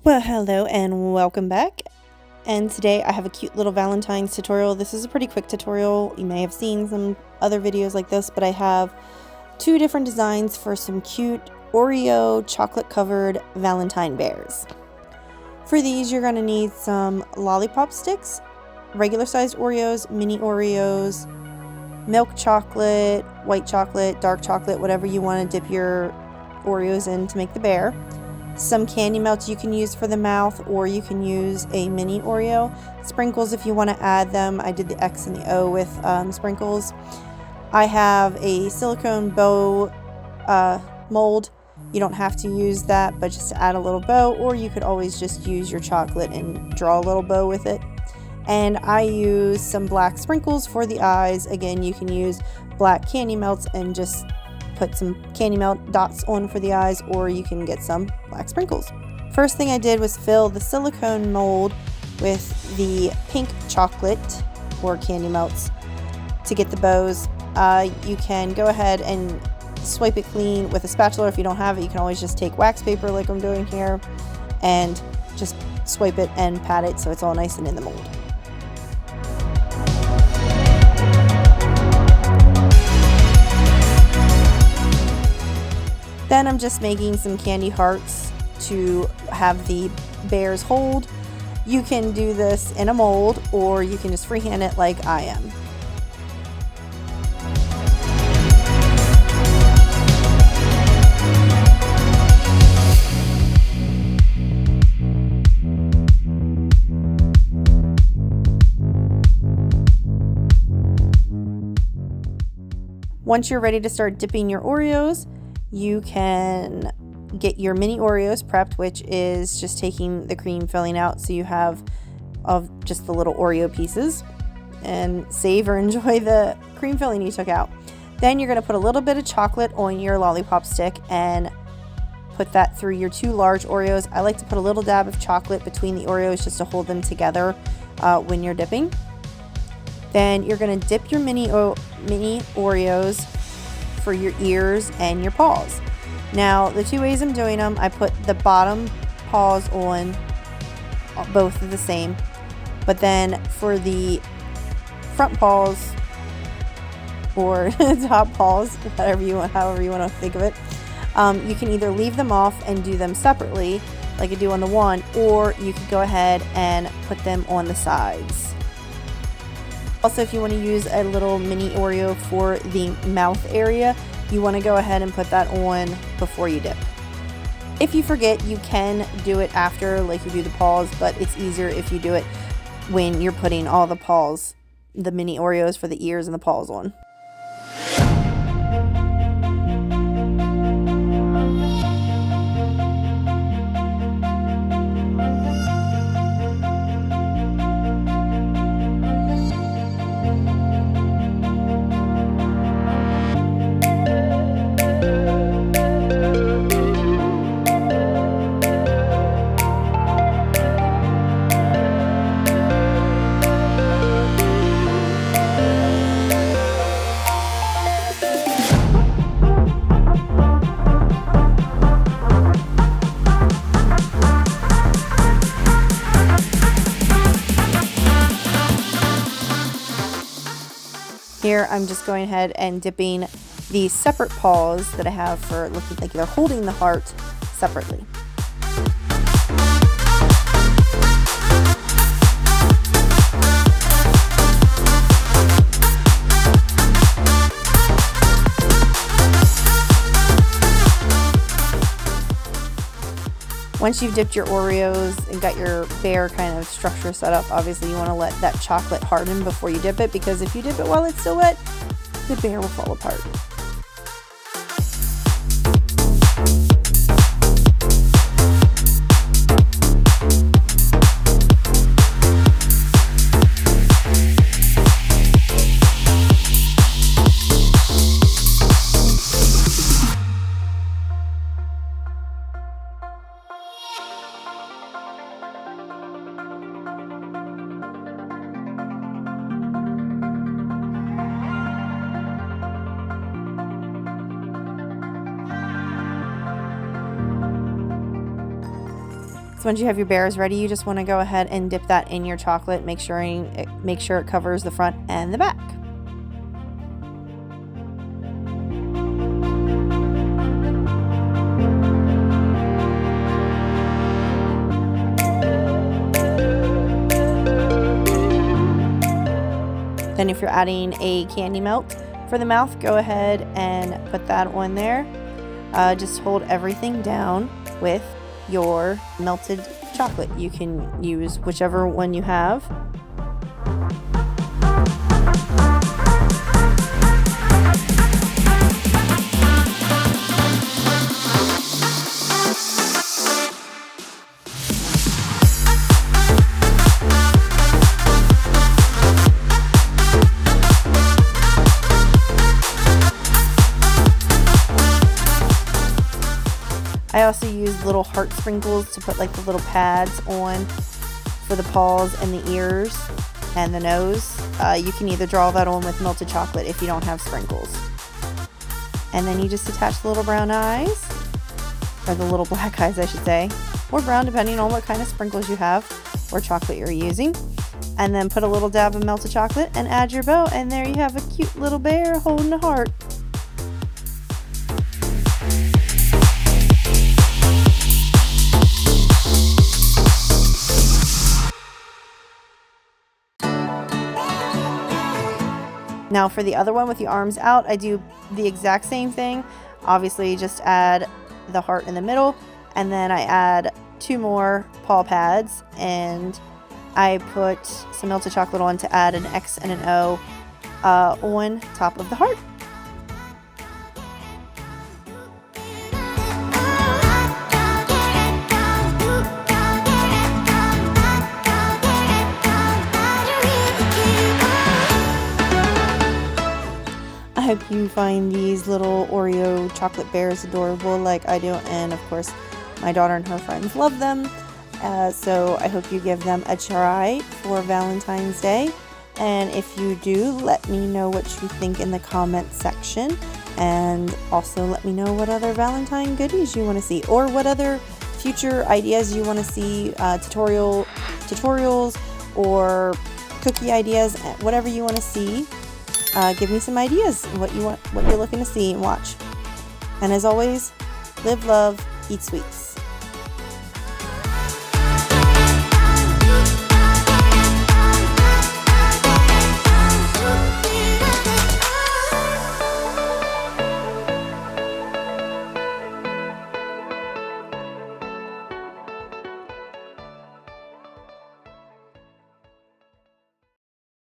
Well, hello and welcome back. And today I have a cute little Valentine's tutorial. This is a pretty quick tutorial. You may have seen some other videos like this, but I have two different designs for some cute Oreo chocolate covered Valentine bears. For these, you're going to need some lollipop sticks, regular sized Oreos, mini Oreos, milk chocolate, white chocolate, dark chocolate, whatever you want to dip your Oreos in to make the bear. Some candy melts you can use for the mouth, or you can use a mini Oreo. Sprinkles if you want to add them. I did the X and the O with sprinkles. I have a silicone bow mold. You don't have to use that, but just to add a little bow, or you could always just use your chocolate and draw a little bow with it. And I use some black sprinkles for the eyes. Again, you can use black candy melts and just put some candy melt dots on for the eyes, or you can get some black sprinkles. First thing I did was fill the silicone mold with the pink chocolate or candy melts to get the bows. You can go ahead and swipe it clean with a spatula. If you don't have it, you can always just take wax paper like I'm doing here and just swipe it and pat it so it's all nice and in the mold. Then I'm just making some candy hearts to have the bears hold. You can do this in a mold, or you can just freehand it like I am. Once you're ready to start dipping your Oreos, you can get your mini Oreos prepped, which is just taking the cream filling out so you have of just the little Oreo pieces, and save or enjoy the cream filling you took out. Then you're going to put a little bit of chocolate on your lollipop stick and put that through your two large Oreos. I like to put a little dab of chocolate between the Oreos just to hold them together when you're dipping. Then you're going to dip your mini Oreos for your ears and your paws. Now, the two ways I'm doing them, I put the bottom paws on, both of the same, but then for the front paws or top paws, however you want to think of it, you can either leave them off and do them separately like I do on the one, or you could go ahead and put them on the sides. Also, if you want to use a little mini Oreo for the mouth area, you want to go ahead and put that on before you dip. If you forget, you can do it after, like you do the paws, but it's easier if you do it when you're putting all the paws, the mini Oreos for the ears and the paws on. Here I'm just going ahead and dipping the separate paws that I have for looking like they're holding the heart separately. Once you've dipped your Oreos and got your bear kind of structure set up, obviously you want to let that chocolate harden before you dip it, because if you dip it while it's still wet, the bear will fall apart. once you have your bears ready, you just want to go ahead and dip that in your chocolate. Make sure it covers the front and the back. Then if you're adding a candy melt for the mouth, go ahead and put that on there. Just hold everything down with your melted chocolate. You can use whichever one you have. I also use little heart sprinkles to put like the little pads on for the paws and the ears and the nose. You can either draw that on with melted chocolate if you don't have sprinkles. And then you just attach the little brown eyes, or the little black eyes I should say, or brown depending on what kind of sprinkles you have or chocolate you're using. And then put a little dab of melted chocolate and add your bow, and there you have a cute little bear holding a heart. Now for the other one with the arms out, I do the exact same thing. Obviously just add the heart in the middle, and then I add 2 more paw pads, and I put some melted chocolate on to add an X and an O on top of the heart. I hope you find these little Oreo chocolate bears adorable like I do, and of course my daughter and her friends love them. So I hope you give them a try for Valentine's Day. And if you do, let me know what you think in the comments section. And also let me know what other Valentine goodies you want to see, or what other future ideas you want to see, tutorials or cookie ideas, whatever you want to see. Give me some ideas what you're looking to see and watch. And as always, live, love, eat sweets.